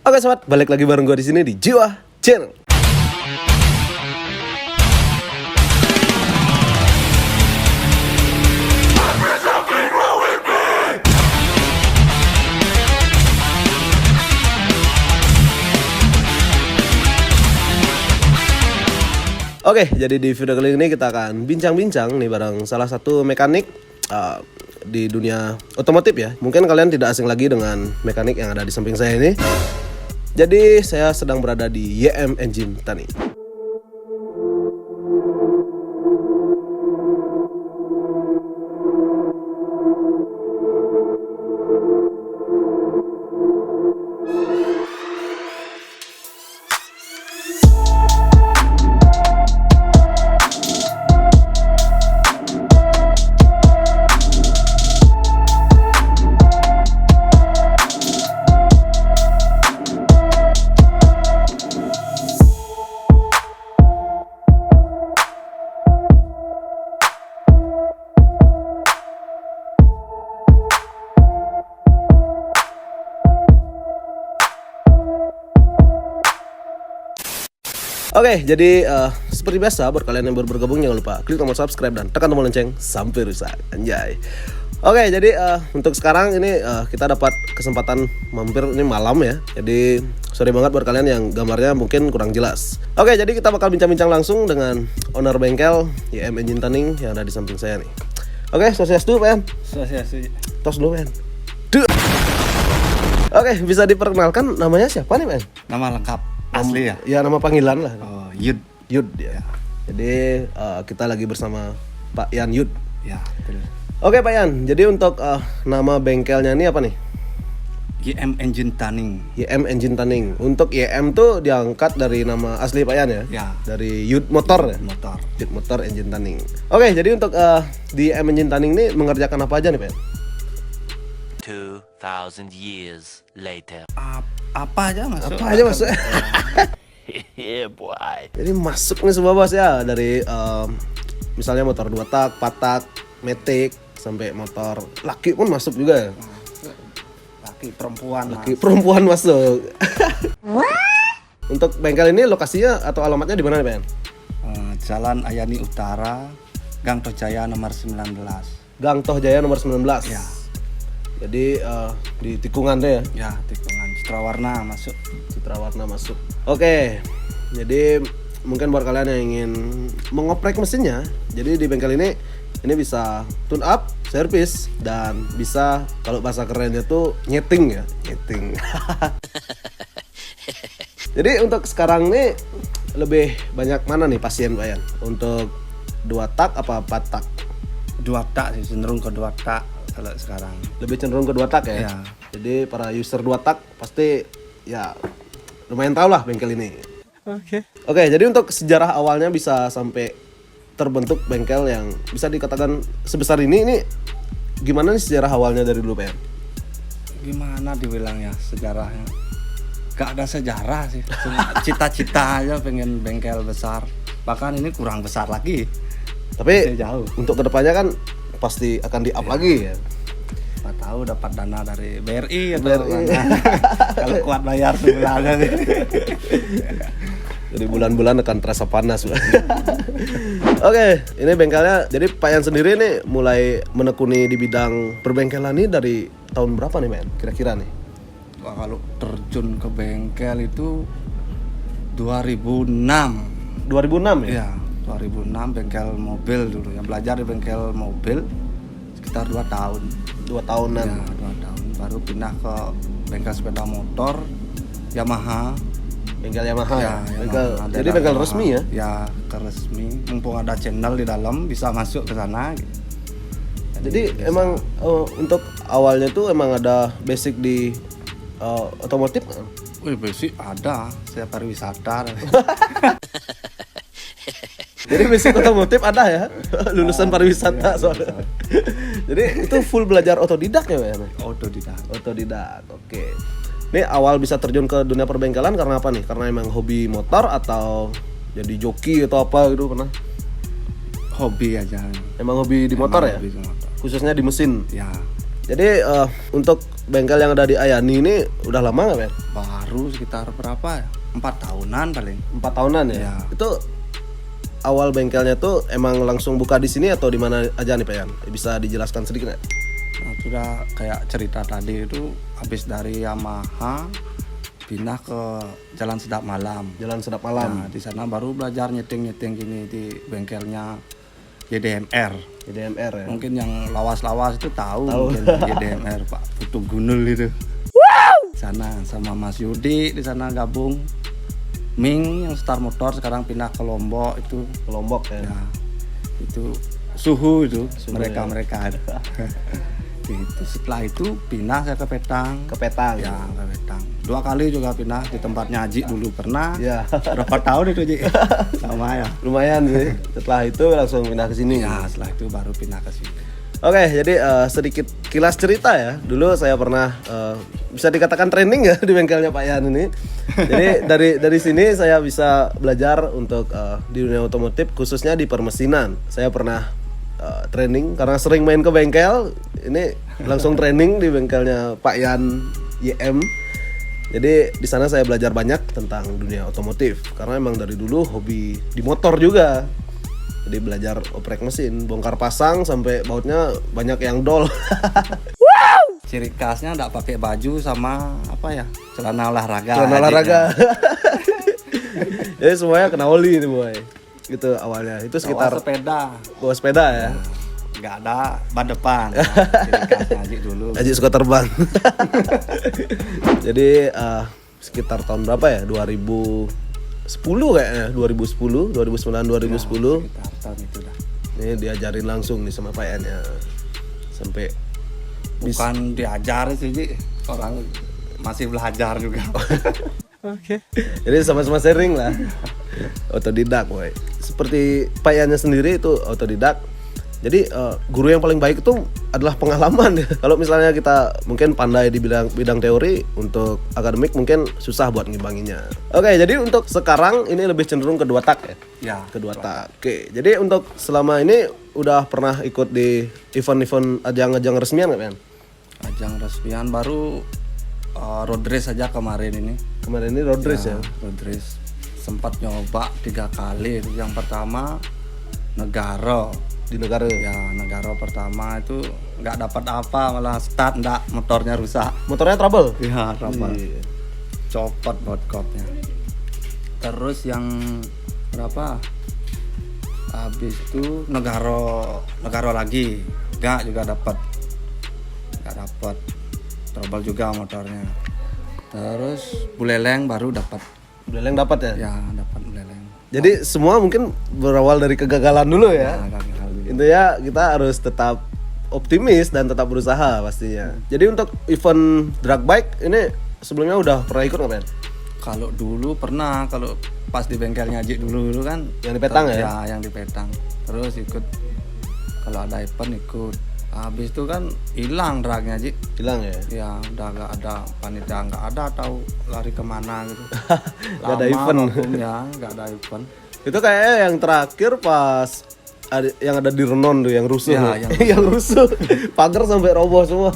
Oke sobat, balik lagi bareng gue di sini di Jiwa Channel. Oke, jadi di video kali ini kita akan bincang-bincang nih bareng salah satu mekanik di dunia otomotif ya. Mungkin kalian tidak asing lagi dengan mekanik yang ada di samping saya ini. Jadi saya sedang berada di YM Engine Tuning. Oke, jadi seperti biasa buat kalian yang baru bergabung jangan lupa klik tombol subscribe dan tekan tombol lonceng sampai rusak. Anjay. Oke, jadi untuk sekarang ini kita dapat kesempatan mampir ini malam ya. Jadi sorry banget buat kalian yang gambarnya mungkin kurang jelas. Oke, jadi kita bakal bincang-bincang langsung dengan owner bengkel YM Engine Tuning yang ada di samping saya nih. Oke, swastiastu Pak Yan. Swastiastu. Tos dulu Pak Yan. Oke, bisa diperkenalkan namanya siapa nih Pak Yan? Nama lengkap asli ya? Ya nama panggilan lah. Oh, Yud. Yud ya. Jadi kita lagi bersama Pak Yan Yud. Ya, betul. Oke Pak Yan, jadi untuk nama bengkelnya ini apa nih? YM Engine Tuning. YM Engine Tuning. Untuk YM tuh diangkat dari nama asli Pak Yan ya? Ya. Dari Yud Motor ya? Motor. Yud Motor Engine Tuning. Oke, jadi untuk di YM Engine Tuning ini mengerjakan apa aja nih Pak Yan? 2,000 years later. Apa aja masuk? Apa aja masuk? Yeah, boy. Jadi masuk nih semua bos ya, dari misalnya motor 2 tak, 4 tak, matic, sampai motor laki pun masuk juga ya. Laki perempuan. Laki perempuan masuk. Untuk bengkel ini lokasinya atau alamatnya di mana nih, Pak Yan? Jalan Ayani Utara, Gang Tojaya nomor 19. Gang Toh Jaya nomor 19. Ya. Jadi di tikungan deh ya. Ya, tikungan Citra Warna masuk. Citra Warna masuk. Oke. Jadi mungkin buat kalian yang ingin mengoprek mesinnya, jadi di bengkel ini bisa tune up, service, dan bisa kalau bahasa kerennya tuh nyeting ya, nyeting. Jadi untuk sekarang nih lebih banyak mana nih pasien Pak Yan? Untuk 2 tak apa 4 tak? 2 tak sih, cenderung ke 2 tak kalau sekarang. Lebih cenderung ke 2 tak ya? Ya. Jadi para user 2 tak pasti ya lumayan tahu lah bengkel ini. Oke, jadi untuk sejarah awalnya bisa sampai terbentuk bengkel yang bisa dikatakan sebesar ini gimana nih sejarah awalnya dari dulu Pak Yan? Gimana dibilangnya sejarahnya? Gak ada sejarah sih, cuma cita-cita aja pengen bengkel besar. Bahkan ini kurang besar lagi. Tapi masih jauh. untuk kedepannya kan pasti akan di up lagi ya. Nggak tahu dapat dana dari BRI atau BRI. mana. Kalau kuat bayar sebulannya sih. Jadi bulan-bulan akan terasa panas. Oke, ini bengkelnya. Jadi Pak Yan sendiri nih mulai menekuni di bidang perbengkelan ini dari tahun berapa nih, men? Kira-kira nih? Wah, kalau terjun ke bengkel itu 2006. 2006 ya? Iya, 2006 bengkel mobil dulu. Yang belajar di bengkel mobil sekitar 2 tahun. 2 tahunan. Ya, 2 tahun. Baru pindah ke bengkel sepeda motor Yamaha. Bengkel Yamaha ya. Yamaha. Jadi bengkel resmi ya. Ya, ke resmi. Mumpung ada channel di dalam bisa masuk ke sana gitu. Jadi emang untuk awalnya tuh emang ada basic di otomotif kan? Wih, basic ada. Saya pariwisata. Jadi basic otomotif ada ya? Lulusan pariwisata soalnya. Jadi itu full belajar otodidak ya, Pak? Autodidak. Otodidak, oke. Ini awal bisa terjun ke dunia perbengkelan karena apa nih? Karena emang hobi motor atau jadi joki atau apa gitu pernah? Hobi aja. Emang hobi di motor ya? Hobi di motor. Khususnya di mesin. Ya, Jadi untuk bengkel yang ada di Ayani ini udah lama nggak, Ben? baru sekitar berapa ya? 4 tahunan paling. 4 tahunan ya? Iya. Itu awal bengkelnya tuh emang langsung buka di sini atau di mana aja nih, Pak Yan? Bisa dijelaskan sedikit nggak? Nah, sudah kayak cerita tadi itu habis dari Yamaha pindah ke Jalan Sedap Malam. Jalan Sedap Nah, Malam, di sana baru belajar nyeting gini di bengkelnya YDMR. DMR ya? Mungkin yang lawas-lawas itu tahu. Mungkin YDMR Pak Putu Gunul itu. Sana sama Mas Yudi di sana gabung. Ming yang Star Motor sekarang pindah ke Lombok itu. Ke Lombok ya? Ya, itu suhu itu Suhu, mereka ada. Itu setelah itu pindah saya ke Petang. Ke Petang? Ya, ke Petang. 2 kali juga pindah di tempatnya Haji dulu pernah. Ya. Berapa tahun itu Ji? Sama ya. Lumayan sih. Setelah itu langsung pindah ke sini. Ya, setelah itu baru pindah ke sini. Oke, jadi sedikit kilas cerita ya. Dulu saya pernah bisa dikatakan training ya di bengkelnya Pak Yan ini. Jadi dari sini saya bisa belajar untuk di dunia otomotif khususnya di permesinan. Saya pernah training karena sering main ke bengkel. Ini langsung training di bengkelnya Pak Yan YM. Jadi di sana saya belajar banyak tentang dunia otomotif karena emang dari dulu hobi di motor juga. Jadi belajar oprek mesin, bongkar pasang sampai bautnya banyak yang dol. Ciri khasnya enggak pakai baju sama apa ya? Celana olahraga. Celana olahraga. Jadi semuanya kena oli nih boy. Gitu awalnya. Itu sekitar Bawa sepeda. bawa sepeda ya. Enggak ada ban depan. Nah, ciri khasnya Haji dulu. Aji suka terbang. Jadi sekitar tahun berapa ya? 2010 kayaknya. 2010, 2009, 2010. Sekitar tahun itu dah. Ini diajarin langsung nih sama Pak Yan ya. Sampai Bukan diajar sih Ji. Orang masih belajar juga. jadi sama-sama sharing lah. Otodidak boy. Seperti Pak Yannya sendiri itu otodidak. Jadi guru yang paling baik itu adalah pengalaman ya. Kalau misalnya kita mungkin pandai di bidang teori, untuk akademik mungkin susah buat ngimbanginya. Oke, jadi untuk sekarang ini lebih cenderung ke 2 tak ya. Ya. Ke 2 tak. Oke, jadi untuk selama ini udah pernah ikut di event-event ajang-ajang resmian nggak, Ben? Ajang resmian baru road race saja kemarin ini. Kemarin ini road race ya. Road race sempat nyoba 3 kali. Yang pertama Negara. Di negara. Ya, Negara pertama itu nggak dapat apa, malah start ndak, motornya rusak. Motornya trouble. Ya, trouble. Iya. Copot botkopnya. Terus yang berapa? Habis itu Negara lagi. Nggak juga dapat. Nggak dapat. Trouble juga motornya. Terus Buleleng baru dapat. Buleleng dapat ya? Ya, dapat Buleleng. Jadi semua mungkin berawal dari kegagalan dulu ya. Ya, gagal dulu. Intinya kita harus tetap optimis dan tetap berusaha pastinya. Jadi untuk event drag bike ini sebelumnya udah pernah ikut nggak, Ben? Kalau dulu pernah, kalau pas di bengkelnya Haji dulu kan. Yang di Petang ya? Ya, yang di Petang. Terus ikut, kalau ada event ikut. Habis itu kan hilang dragnya Haji. Hilang ya? Ya udah nggak ada panitia, nggak ada, tahu lari kemana gitu. Nggak ada event. Ya, nggak ada event. Itu kayaknya yang terakhir pas yang ada di Renon tuh yang rusuh. Ya, tuh. yang rusuh. Pagar sampai roboh semua.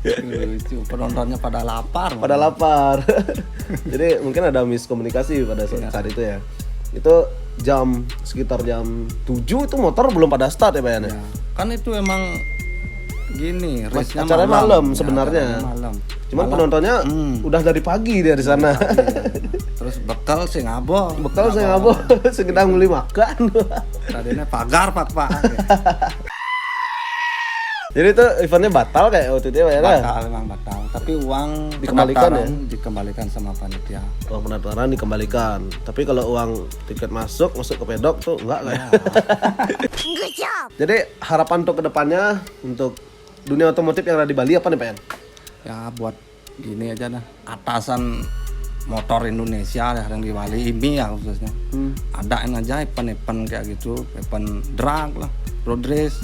Itu penontonnya pada lapar. Pada lapar. Jadi mungkin ada miskomunikasi pada saat itu ya. Itu sekitar jam 7 itu motor belum pada start ya, Pak Yan? Ya, kan itu emang gini, race-nya acaranya malam Ya, sebenarnya. acaranya malam. Cuman penontonnya udah dari pagi dia di sana. Terus bekal sing ngabo. Bekal saya ngabo, sedang beli makan. Tadinya pagar pak. Jadi itu eventnya batal kayak waktu itu ya? Batal, memang batal. Tapi uang Dikembalikan pendaftaran dikembalikan sama panitia. Uang pendaftaran dikembalikan. Tapi kalau uang tiket masuk ke pedok tuh enggak kayak. Jadi harapan untuk kedepannya untuk dunia otomotif yang ada di Bali apa nih Pak Yan? Ya buat gini aja dah. Atasan motor Indonesia ya, yang di Bali ini ya khususnya. Adain aja event-event kayak gitu, event drag lah, road race.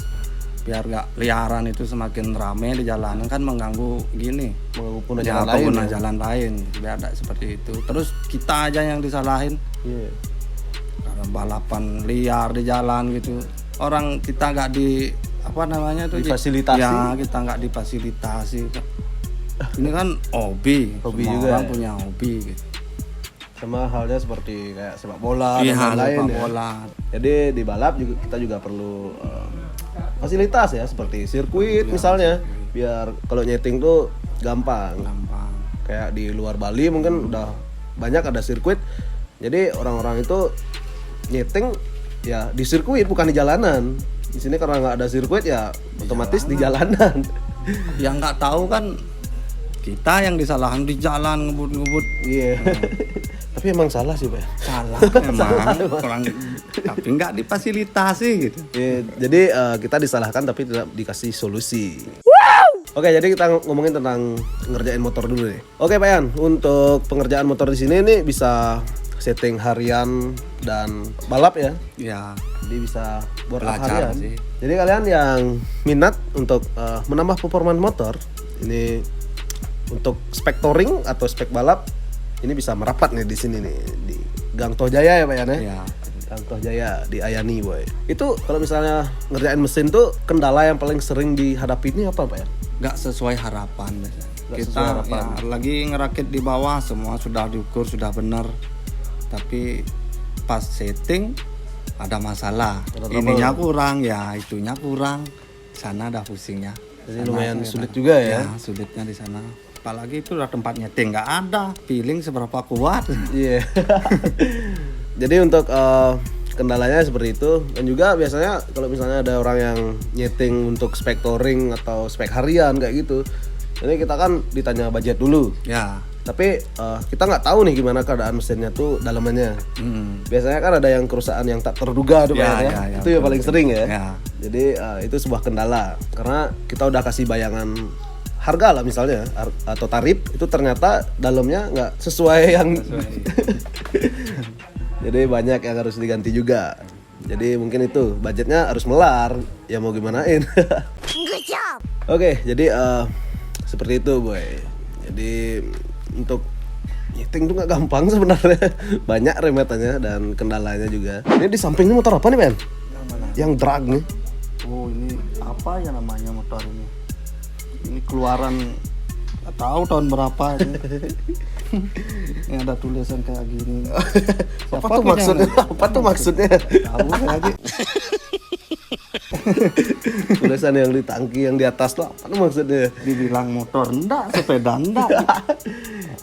Biar gak liaran itu semakin rame di jalanan kan mengganggu gini. Mengganggu pengguna Ya, jalan lain. pengguna Ya? jalan lain. Biar ada seperti itu. Terus kita aja yang disalahin. Iya. Karena balapan liar di jalan gitu. Orang kita nggak di apa namanya itu Difasilitasi. Ya kita nggak difasilitasi. Ini kan hobi. Hobi Semua juga orang ya? punya hobi gitu. Sama halnya seperti kayak sepak bola Iya, dan lain-lain sepak ya. bola. Jadi di balap juga kita juga perlu fasilitas ya seperti sirkuit misalnya biar kalau nyeting tuh gampang. Gampang. Kayak di luar Bali mungkin udah banyak ada sirkuit. Jadi orang-orang itu nyeting ya di sirkuit bukan di jalanan. Di sini karena nggak ada sirkuit ya otomatis di jalanan. Yang nggak tahu kan kita yang disalahin di jalan ngebut-ngebut. Iya. Tapi emang salah sih Pak. Salah memang orang tapi nggak difasilitasi gitu. Ya, jadi kita disalahkan tapi tidak dikasih solusi. Oke, jadi kita ngomongin tentang ngerjain motor dulu nih. Oke, Pak Yan, untuk pengerjaan motor di sini nih bisa setting harian dan balap ya. Ya Jadi bisa workout Belajar harian. sih. Jadi kalian yang minat untuk menambah performa motor, ini untuk spek touring atau spek balap, ini bisa merapat nih di sini nih di Gang Toh Jaya ya Pak Yan ya. ya Gang Toh Jaya di Ayani boy. Itu kalau misalnya ngerjain mesin tuh kendala yang paling sering dihadapi ini apa Pak Yan? nggak sesuai harapan biasanya. Nggak Kita sesuai harapan. ya, lagi ngerakit di bawah semua sudah diukur sudah benar, tapi pas setting ada masalah. Ada Ininya kurang ya, itunya kurang. Sana ada pusingnya. Jadi Sana lumayan itu sulit juga ya. sulitnya di sana. Apalagi itu udah tempat nyeting nggak ada, feeling seberapa kuat. Iya. Jadi untuk kendalanya seperti itu, dan juga biasanya kalau misalnya ada orang yang nyeting untuk spek touring atau spek harian kayak gitu, ini kita kan ditanya budget dulu. Ya. Tapi kita nggak tahu nih gimana keadaan mesinnya tuh dalamannya. Biasanya kan ada yang kerusakan yang tak terduga tuh Ya, Pak Yan, ya. ya, Itu yang paling sering ya. Ya. Jadi itu sebuah kendala karena kita udah kasih bayangan harga lah misalnya atau tarif itu ternyata dalamnya nggak sesuai yang jadi banyak yang harus diganti juga. Jadi mungkin itu budgetnya harus melar ya mau gimanain. Oke, jadi seperti itu boy. Jadi untuk nyeting tuh nggak gampang sebenarnya. Banyak remetannya dan kendalanya juga. Ini di sampingnya motor apa nih Ben? Yang drag nih. Oh ini apa ya namanya motor ini? Ini keluaran nggak tahu tahun berapa ini. Ini ada tulisan kayak gini. Apa tuh maksudnya? Apa tuh maksudnya? Tahu lagi. Tulisan yang di tangki yang di atas tuh apa tuh maksudnya? Dibilang motor enggak, sepeda enggak.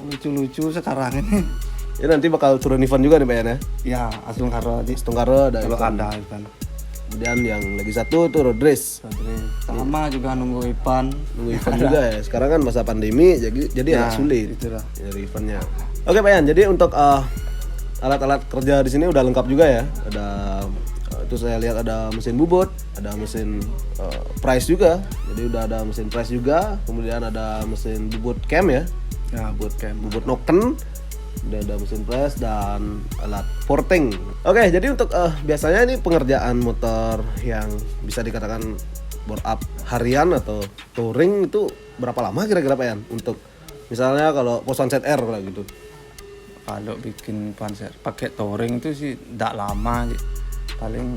Lucu-lucu sekarang ini. Ya nanti bakal turun event juga nih Pak Yan ya. Ya, asal karo di Setungkara ada kalau event. ada kan. Kemudian yang lagi satu tuh road race. Sama juga nunggu Ipan. Nunggu event juga ya. Sekarang kan masa pandemi jadi Ya, agak sulit itulah. dari eventnya. Oke Pak Yan, jadi untuk alat-alat kerja di sini udah lengkap juga ya. Ada itu saya lihat ada mesin bubut, ada mesin price juga. Jadi udah ada mesin price juga. Kemudian ada mesin bubut cam ya. Ya, buat camp. Bubut noken. Kemudian ada mesin press dan alat porting. Oke, jadi untuk biasanya ini pengerjaan motor yang bisa dikatakan bore up harian atau touring itu berapa lama kira-kira Pak Yan? Untuk misalnya kalau Posan ZR kayak gitu. Kalau bikin panser pakai touring itu sih tidak lama, paling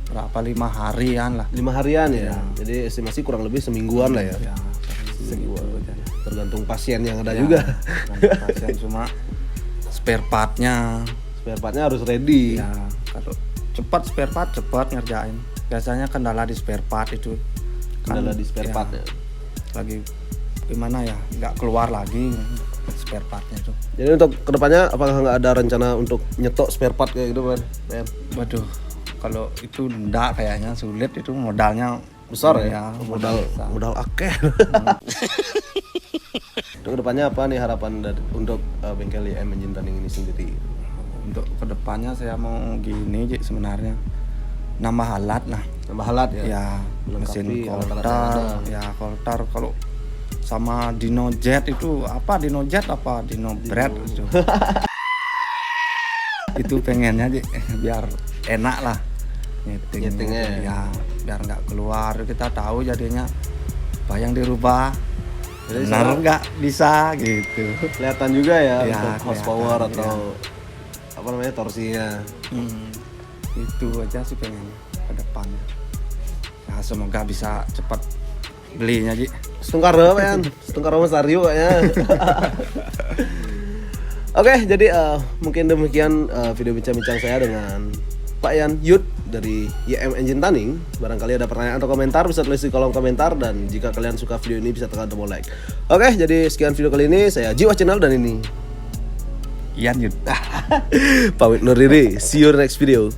berapa 5 harian lah. 5 harian ya. Jadi estimasi kurang lebih semingguan lah ya. Ya, Semingguan. Tergantung pasien yang ada ya, juga. pasien cuma spare partnya. Spare partnya harus ready. Ya, kalau cepat spare part cepat ngerjain. Biasanya kendala di spare part itu. Kendala di spare ya, partnya. Lagi gimana ya? Nggak keluar lagi spare partnya itu. Jadi untuk kedepannya apakah nggak ada rencana untuk nyetok spare part kayak gitu Pak Yan? Waduh, kalau itu enggak kayaknya sulit itu modalnya besar ya, Ya, modal akeh. Untuk kedepannya apa nih harapan untuk bengkel YM Engine Tuning ini sendiri? Untuk kedepannya saya mau gini Ji, sebenarnya nambah alat lah. Nambah alat ya? Ya, mesin Melengkapi alat-alat yang koltar, ada. ya koltar kalau sama Dino Jet itu apa Dino Jet apa Dino Bread itu. Itu pengennya Ji, biar enak lah Nyetingnya. ya, biar nggak keluar, kita tahu jadinya apa yang dirubah Jadi benar sama- nggak bisa gitu. Kelihatan juga ya, Ya, untuk horsepower kelihatan, atau apa namanya torsinya. Itu aja sih pengen ke depannya. Ya semoga bisa cepat belinya Ji. Setengkar men, setengkar Mas Aryo kayaknya. Oke, jadi mungkin demikian video bincang-bincang saya dengan Pak Yan Yud dari YM Engine Tuning. Barangkali ada pertanyaan atau komentar bisa tulis di kolom komentar, dan jika kalian suka video ini bisa tekan tombol like. Oke, jadi sekian video kali ini. Saya Jiwa Channel dan ini Ian Yud. pamit undur diri. See you in the next video.